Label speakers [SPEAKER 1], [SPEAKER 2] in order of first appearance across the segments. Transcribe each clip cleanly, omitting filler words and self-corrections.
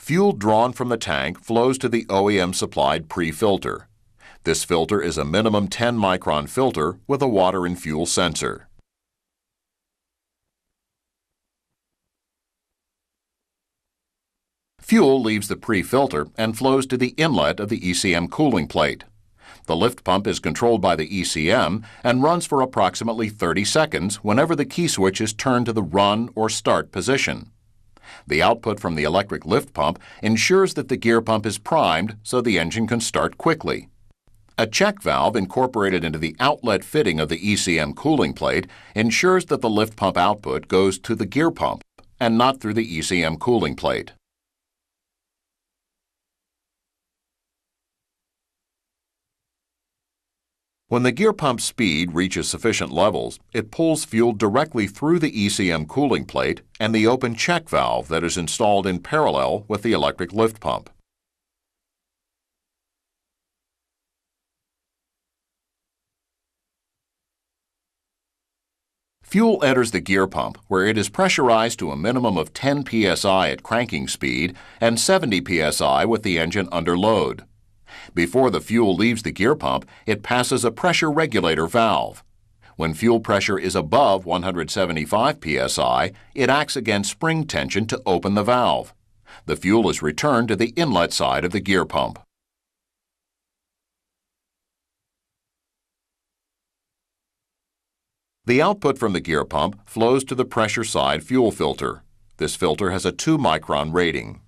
[SPEAKER 1] Fuel drawn from the tank flows to the OEM-supplied pre-filter. This filter is a minimum 10-micron filter with a water and fuel sensor. Fuel leaves the pre-filter and flows to the inlet of the ECM cooling plate. The lift pump is controlled by the ECM and runs for approximately 30 seconds whenever the key switch is turned to the run or start position. The output from the electric lift pump ensures that the gear pump is primed so the engine can start quickly. A check valve incorporated into the outlet fitting of the ECM cooling plate ensures that the lift pump output goes to the gear pump and not through the ECM cooling plate. When the gear pump speed reaches sufficient levels, it pulls fuel directly through the ECM cooling plate and the open check valve that is installed in parallel with the electric lift pump. Fuel enters the gear pump, where it is pressurized to a minimum of 10 psi at cranking speed and 70 psi with the engine under load. Before the fuel leaves the gear pump, it passes a pressure regulator valve. When fuel pressure is above 175 psi, it acts against spring tension to open the valve. The fuel is returned to the inlet side of the gear pump. The output from the gear pump flows to the pressure side fuel filter. This filter has a 2-micron rating.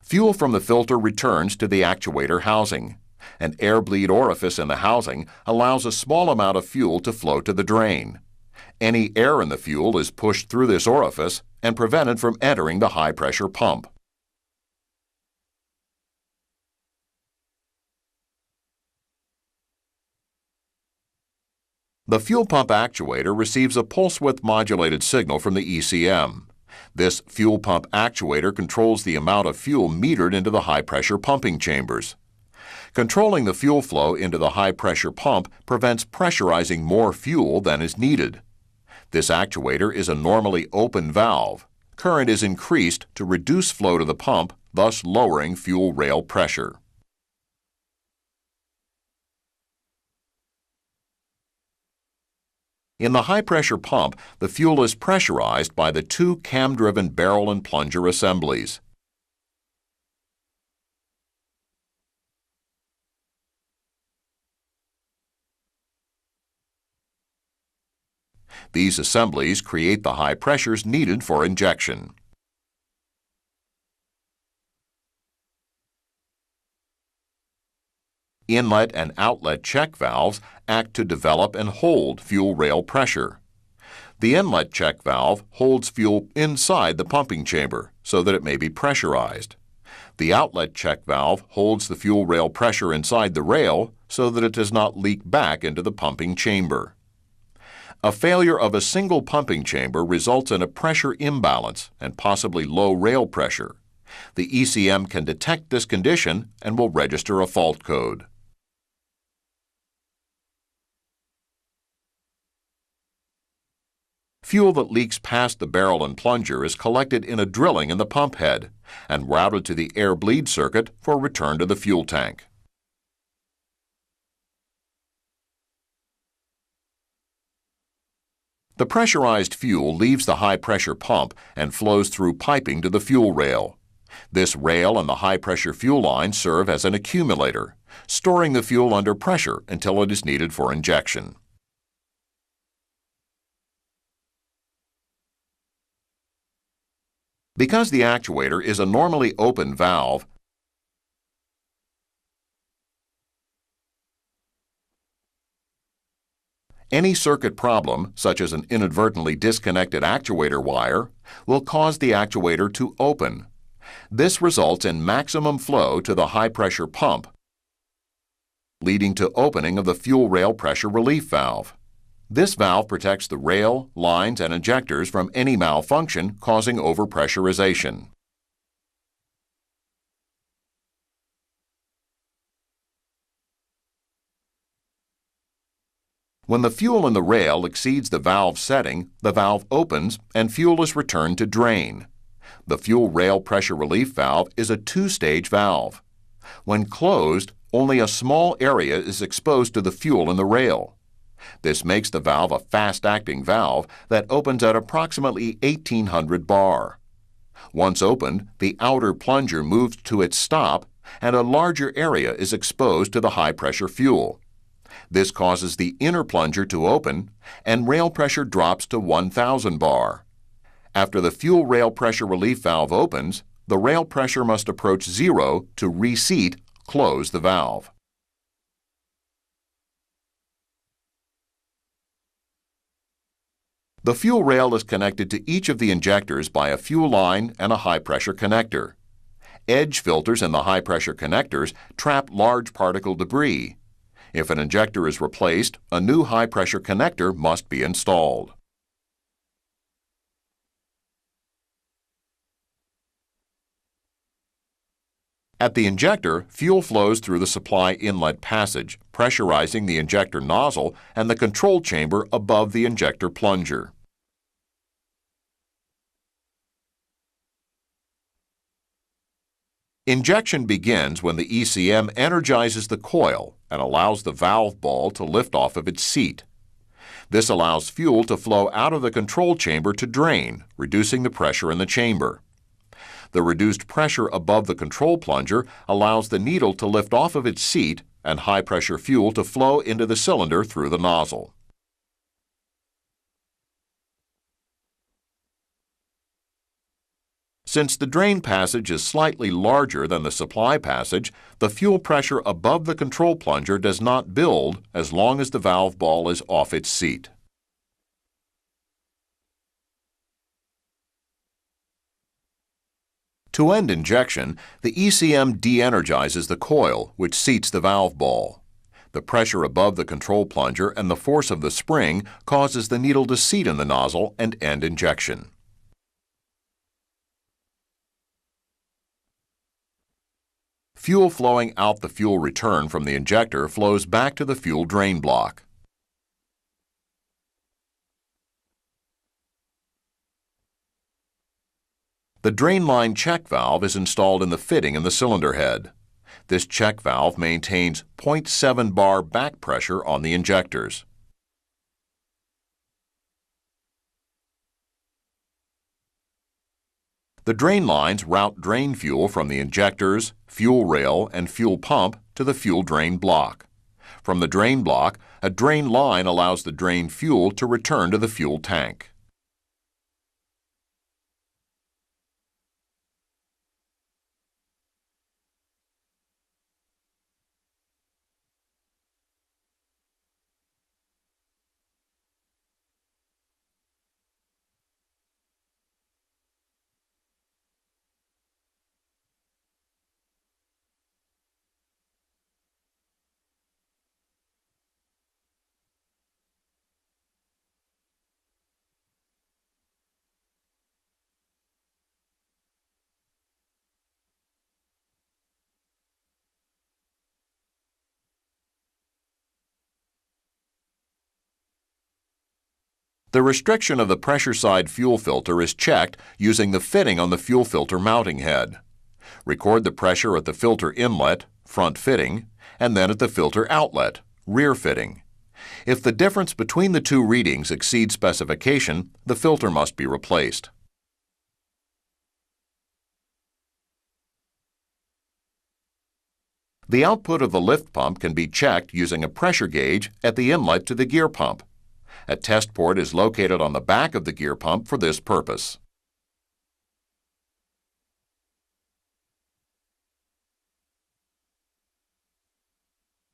[SPEAKER 1] Fuel from the filter returns to the actuator housing. An air bleed orifice in the housing allows a small amount of fuel to flow to the drain. Any air in the fuel is pushed through this orifice and prevented from entering the high-pressure pump. The fuel pump actuator receives a pulse width modulated signal from the ECM. This fuel pump actuator controls the amount of fuel metered into the high-pressure pumping chambers. Controlling the fuel flow into the high-pressure pump prevents pressurizing more fuel than is needed. This actuator is a normally open valve. Current is increased to reduce flow to the pump, thus lowering fuel rail pressure. In the high-pressure pump, the fuel is pressurized by the 2 cam-driven barrel and plunger assemblies. These assemblies create the high pressures needed for injection. Inlet and outlet check valves act to develop and hold fuel rail pressure. The inlet check valve holds fuel inside the pumping chamber so that it may be pressurized. The outlet check valve holds the fuel rail pressure inside the rail so that it does not leak back into the pumping chamber. A failure of a single pumping chamber results in a pressure imbalance and possibly low rail pressure. The ECM can detect this condition and will register a fault code. Fuel that leaks past the barrel and plunger is collected in a drilling in the pump head and routed to the air bleed circuit for return to the fuel tank. The pressurized fuel leaves the high-pressure pump and flows through piping to the fuel rail. This rail and the high-pressure fuel line serve as an accumulator, storing the fuel under pressure until it is needed for injection. Because the actuator is a normally open valve, any circuit problem, such as an inadvertently disconnected actuator wire, will cause the actuator to open. This results in maximum flow to the high-pressure pump, leading to opening of the fuel rail pressure relief valve. This valve protects the rail, lines, and injectors from any malfunction causing overpressurization. When the fuel in the rail exceeds the valve setting, the valve opens and fuel is returned to drain. The fuel rail pressure relief valve is a two-stage valve. When closed, only a small area is exposed to the fuel in the rail. This makes the valve a fast-acting valve that opens at approximately 1800 bar. Once opened, the outer plunger moves to its stop and a larger area is exposed to the high-pressure fuel. This causes the inner plunger to open and rail pressure drops to 1000 bar. After the fuel rail pressure relief valve opens, the rail pressure must approach zero to reseat, close the valve. The fuel rail is connected to each of the injectors by a fuel line and a high-pressure connector. Edge filters in the high-pressure connectors trap large particle debris. If an injector is replaced, a new high-pressure connector must be installed. At the injector, fuel flows through the supply inlet passage, pressurizing the injector nozzle and the control chamber above the injector plunger. Injection begins when the ECM energizes the coil and allows the valve ball to lift off of its seat. This allows fuel to flow out of the control chamber to drain, reducing the pressure in the chamber. The reduced pressure above the control plunger allows the needle to lift off of its seat and high-pressure fuel to flow into the cylinder through the nozzle. Since the drain passage is slightly larger than the supply passage, the fuel pressure above the control plunger does not build as long as the valve ball is off its seat. To end injection, the ECM de-energizes the coil, which seats the valve ball. The pressure above the control plunger and the force of the spring causes the needle to seat in the nozzle and end injection. Fuel flowing out the fuel return from the injector flows back to the fuel drain block. The drain line check valve is installed in the fitting in the cylinder head. This check valve maintains 0.7 bar back pressure on the injectors. The drain lines route drain fuel from the injectors, fuel rail, and fuel pump to the fuel drain block. From the drain block, a drain line allows the drain fuel to return to the fuel tank. The restriction of the pressure side fuel filter is checked using the fitting on the fuel filter mounting head. Record the pressure at the filter inlet, front fitting, and then at the filter outlet, rear fitting. If the difference between the two readings exceeds specification, the filter must be replaced. The output of the lift pump can be checked using a pressure gauge at the inlet to the gear pump. A test port is located on the back of the gear pump for this purpose.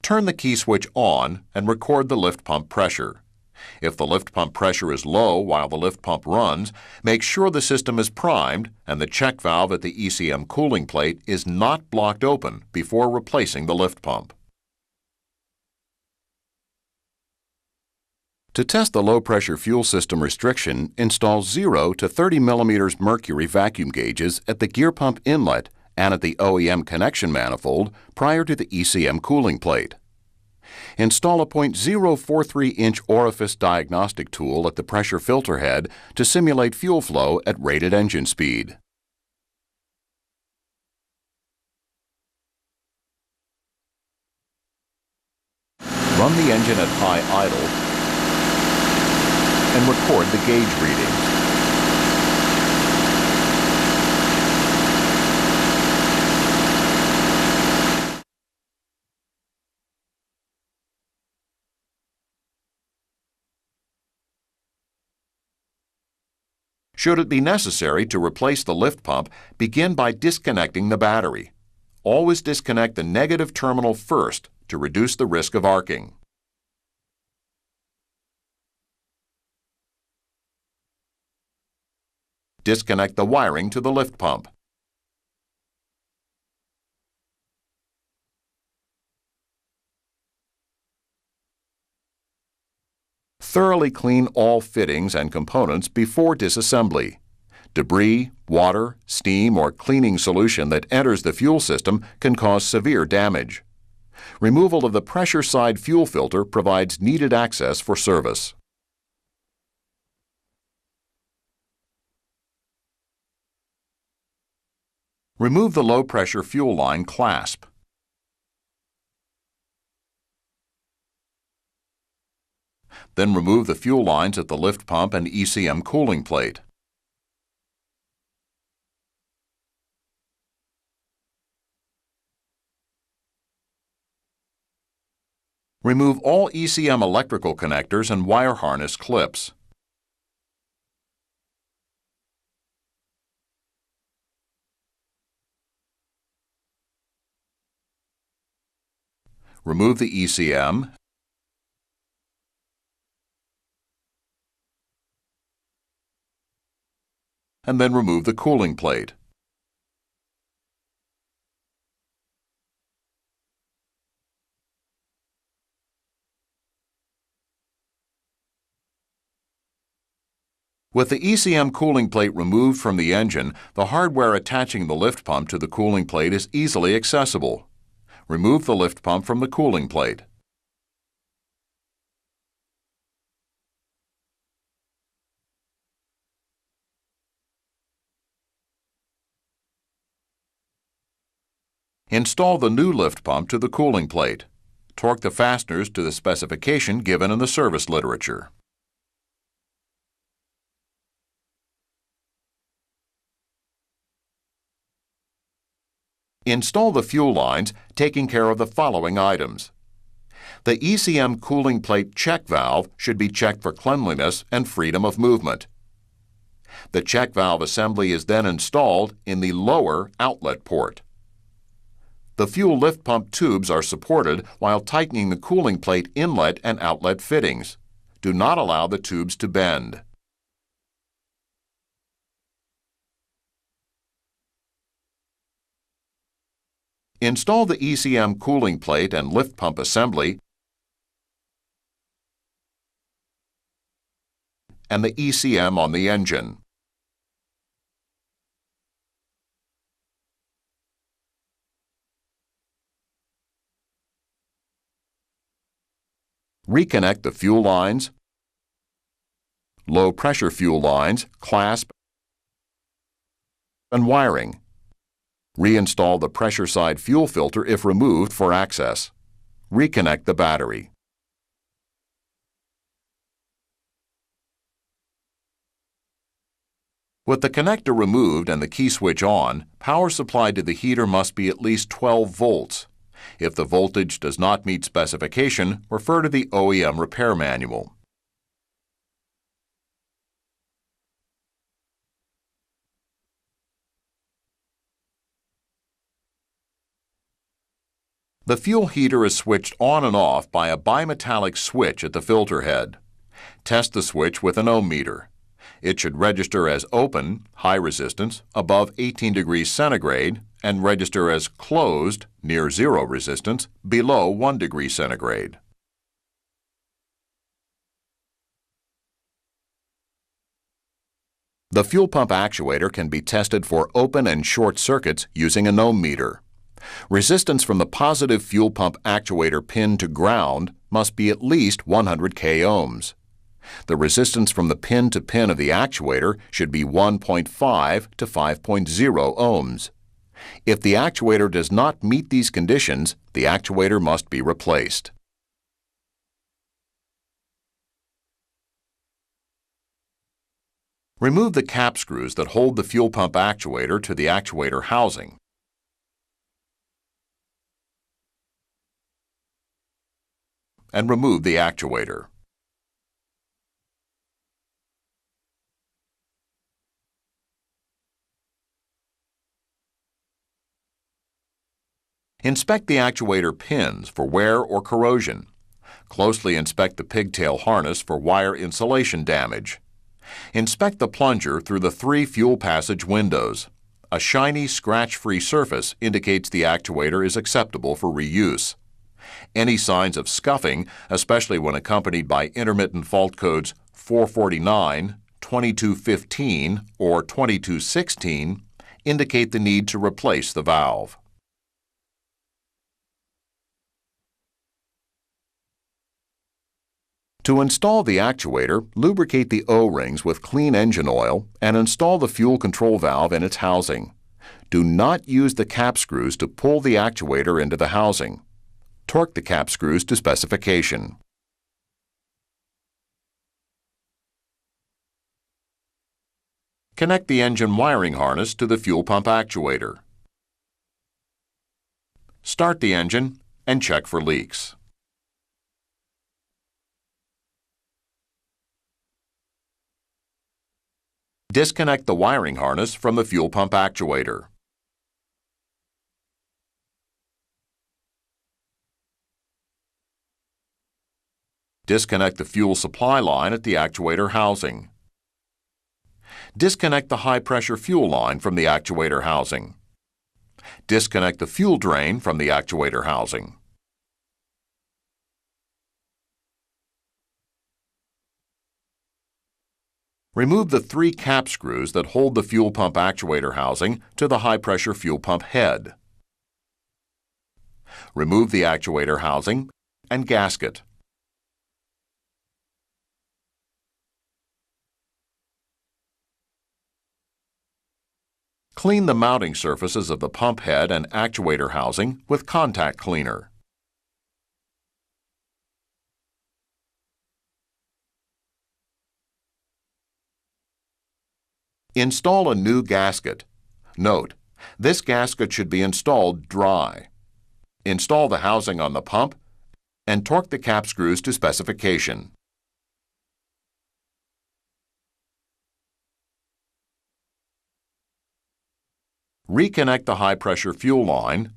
[SPEAKER 1] Turn the key switch on and record the lift pump pressure. If the lift pump pressure is low while the lift pump runs, make sure the system is primed and the check valve at the ECM cooling plate is not blocked open before replacing the lift pump. To test the low-pressure fuel system restriction, install 0 to 30 mm mercury vacuum gauges at the gear pump inlet and at the OEM connection manifold prior to the ECM cooling plate. Install a .043-inch orifice diagnostic tool at the pressure filter head to simulate fuel flow at rated engine speed. Run the engine at high idle and record the gauge readings. Should it be necessary to replace the lift pump, begin by disconnecting the battery. Always disconnect the negative terminal first to reduce the risk of arcing. Disconnect the wiring to the lift pump. Thoroughly clean all fittings and components before disassembly. Debris, water, steam, or cleaning solution that enters the fuel system can cause severe damage. Removal of the pressure side fuel filter provides needed access for service. Remove the low-pressure fuel line clasp. Then remove the fuel lines at the lift pump and ECM cooling plate. Remove all ECM electrical connectors and wire harness clips. Remove the ECM and then remove the cooling plate. With the ECM cooling plate removed from the engine, the hardware attaching the lift pump to the cooling plate is easily accessible. Remove the lift pump from the cooling plate. Install the new lift pump to the cooling plate. Torque the fasteners to the specification given in the service literature. Install the fuel lines, taking care of the following items. The ECM cooling plate check valve should be checked for cleanliness and freedom of movement. The check valve assembly is then installed in the lower outlet port. The fuel lift pump tubes are supported while tightening the cooling plate inlet and outlet fittings. Do not allow the tubes to bend. Install the ECM cooling plate and lift pump assembly and the ECM on the engine. Reconnect the fuel lines, low-pressure fuel lines, clasp, and wiring. Reinstall the pressure side fuel filter if removed for access. Reconnect the battery. With the connector removed and the key switch on, power supply to the heater must be at least 12 volts. If the voltage does not meet specification, refer to the OEM repair manual. The fuel heater is switched on and off by a bimetallic switch at the filter head. Test the switch with an ohm meter. It should register as open, high resistance, above 18 degrees centigrade, and register as closed, near zero resistance, below 1 degree centigrade. The fuel pump actuator can be tested for open and short circuits using an ohm meter. Resistance from the positive fuel pump actuator pin to ground must be at least 100 k ohms. The resistance from the pin to pin of the actuator should be 1.5 to 5.0 ohms. If the actuator does not meet these conditions, the actuator must be replaced. Remove the cap screws that hold the fuel pump actuator to the actuator housing. And remove the actuator. Inspect the actuator pins for wear or corrosion. Closely inspect the pigtail harness for wire insulation damage. Inspect the plunger through the 3 fuel passage windows. A shiny, scratch-free surface indicates the actuator is acceptable for reuse. Any signs of scuffing, especially when accompanied by intermittent fault codes 449, 2215, or 2216, indicate the need to replace the valve. To install the actuator, lubricate the O-rings with clean engine oil and install the fuel control valve in its housing. Do not use the cap screws to pull the actuator into the housing. Torque the cap screws to specification. Connect the engine wiring harness to the fuel pump actuator. Start the engine and check for leaks. Disconnect the wiring harness from the fuel pump actuator. Disconnect the fuel supply line at the actuator housing. Disconnect the high-pressure fuel line from the actuator housing. Disconnect the fuel drain from the actuator housing. Remove the 3 cap screws that hold the fuel pump actuator housing to the high-pressure fuel pump head. Remove the actuator housing and gasket. Clean the mounting surfaces of the pump head and actuator housing with contact cleaner. Install a new gasket. Note, this gasket should be installed dry. Install the housing on the pump and torque the cap screws to specification. Reconnect the high-pressure fuel line,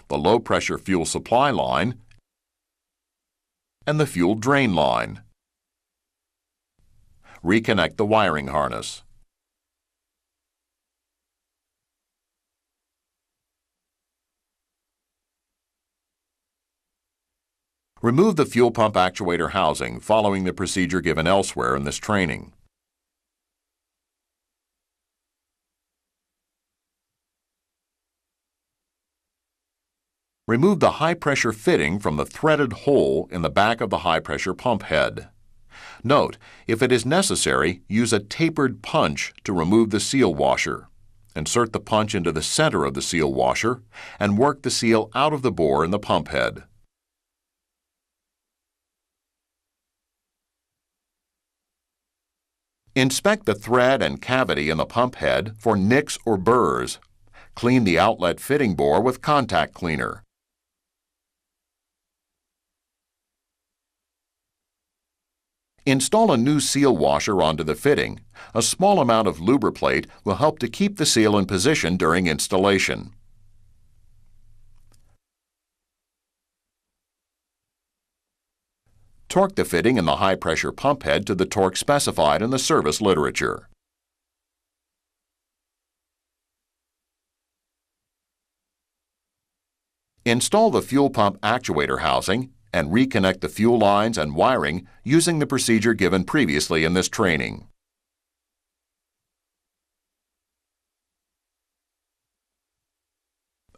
[SPEAKER 1] the low-pressure fuel supply line, and the fuel drain line. Reconnect the wiring harness. Remove the fuel pump actuator housing following the procedure given elsewhere in this training. Remove the high-pressure fitting from the threaded hole in the back of the high-pressure pump head. Note, if it is necessary, use a tapered punch to remove the seal washer. Insert the punch into the center of the seal washer and work the seal out of the bore in the pump head. Inspect the thread and cavity in the pump head for nicks or burrs. Clean the outlet fitting bore with contact cleaner. Install a new seal washer onto the fitting. A small amount of lubriplate will help to keep the seal in position during installation. Torque the fitting in the high-pressure pump head to the torque specified in the service literature. Install the fuel pump actuator housing and reconnect the fuel lines and wiring using the procedure given previously in this training.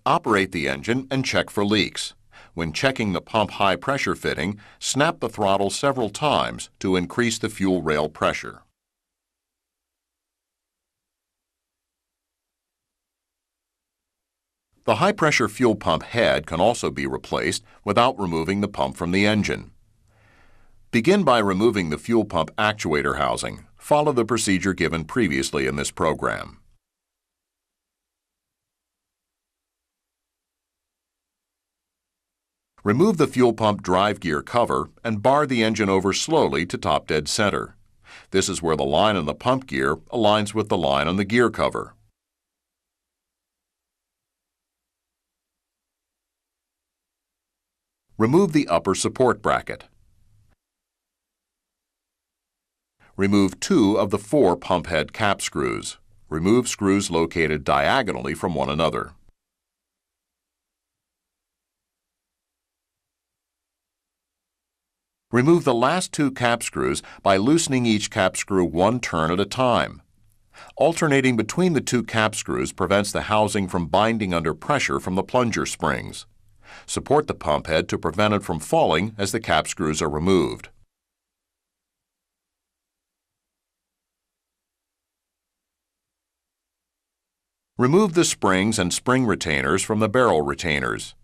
[SPEAKER 1] Operate the engine and check for leaks. When checking the pump high-pressure fitting, snap the throttle several times to increase the fuel rail pressure. The high-pressure fuel pump head can also be replaced without removing the pump from the engine. Begin by removing the fuel pump actuator housing. Follow the procedure given previously in this program. Remove the fuel pump drive gear cover and bar the engine over slowly to top dead center. This is where the line on the pump gear aligns with the line on the gear cover. Remove the upper support bracket. Remove 2 of the 4 pump head cap screws. Remove screws located diagonally from one another. Remove the last 2 cap screws by loosening each cap screw 1 turn at a time. Alternating between the 2 cap screws prevents the housing from binding under pressure from the plunger springs. Support the pump head to prevent it from falling as the cap screws are removed. Remove the springs and spring retainers from the barrel retainers.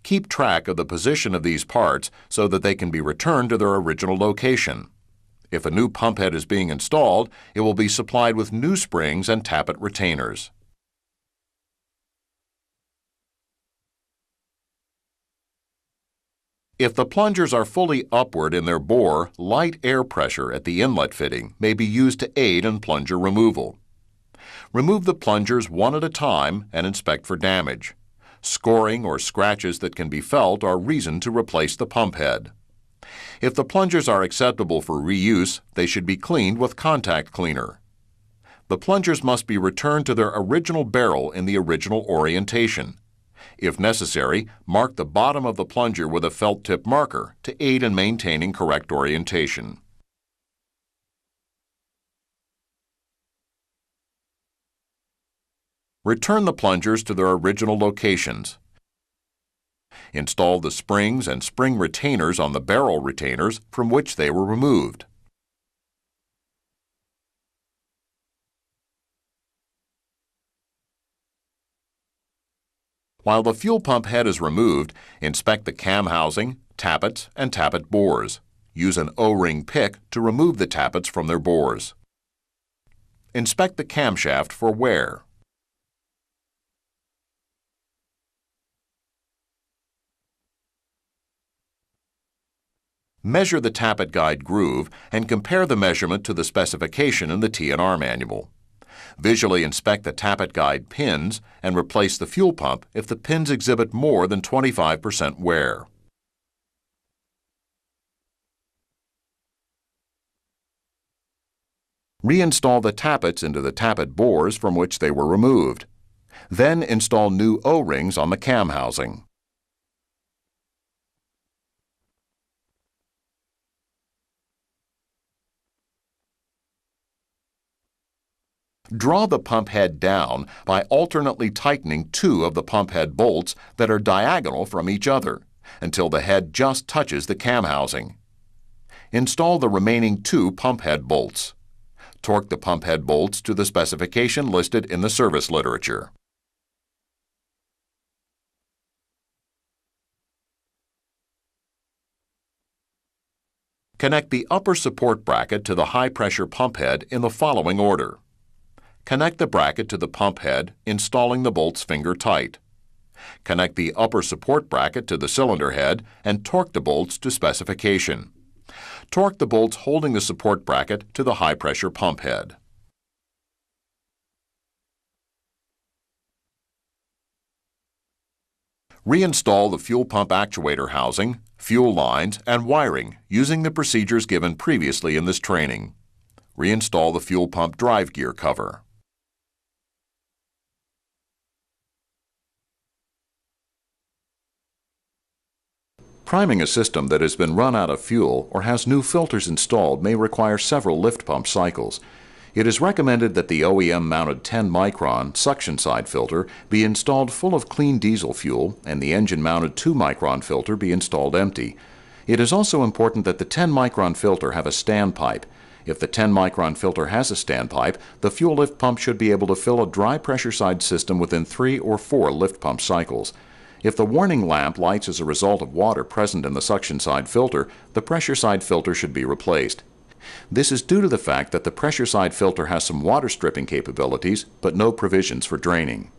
[SPEAKER 1] Keep track of the position of these parts so that they can be returned to their original location. If a new pump head is being installed, it will be supplied with new springs and tappet retainers. If the plungers are fully upward in their bore, light air pressure at the inlet fitting may be used to aid in plunger removal. Remove the plungers one at a time and inspect for damage. Scoring or scratches that can be felt are reason to replace the pump head. If the plungers are acceptable for reuse, they should be cleaned with contact cleaner. The plungers must be returned to their original barrel in the original orientation. If necessary, mark the bottom of the plunger with a felt tip marker to aid in maintaining correct orientation. Return the plungers to their original locations. Install the springs and spring retainers on the barrel retainers from which they were removed. While the fuel pump head is removed, inspect the cam housing, tappets, and tappet bores. Use an O-ring pick to remove the tappets from their bores. Inspect the camshaft for wear. Measure the tappet guide groove and compare the measurement to the specification in the T&R manual. Visually inspect the tappet guide pins and replace the fuel pump if the pins exhibit more than 25% wear. Reinstall the tappets into the tappet bores from which they were removed. Then install new O-rings on the cam housing. Draw the pump head down by alternately tightening 2 of the pump head bolts that are diagonal from each other until the head just touches the cam housing. Install the remaining 2 pump head bolts. Torque the pump head bolts to the specification listed in the service literature. Connect the upper support bracket to the high-pressure pump head in the following order. Connect the bracket to the pump head, installing the bolts finger tight. Connect the upper support bracket to the cylinder head and torque the bolts to specification. Torque the bolts holding the support bracket to the high-pressure pump head. Reinstall the fuel pump actuator housing, fuel lines, and wiring using the procedures given previously in this training. Reinstall the fuel pump drive gear cover. Priming a system that has been run out of fuel or has new filters installed may require several lift pump cycles. It is recommended that the OEM-mounted 10-micron suction side filter be installed full of clean diesel fuel and the engine-mounted 2-micron filter be installed empty. It is also important that the 10-micron filter have a standpipe. If the 10-micron filter has a standpipe, the fuel lift pump should be able to fill a dry pressure side system within 3 or 4 lift pump cycles. If the warning lamp lights as a result of water present in the suction side filter, the pressure side filter should be replaced. This is due to the fact that the pressure side filter has some water stripping capabilities, but no provisions for draining.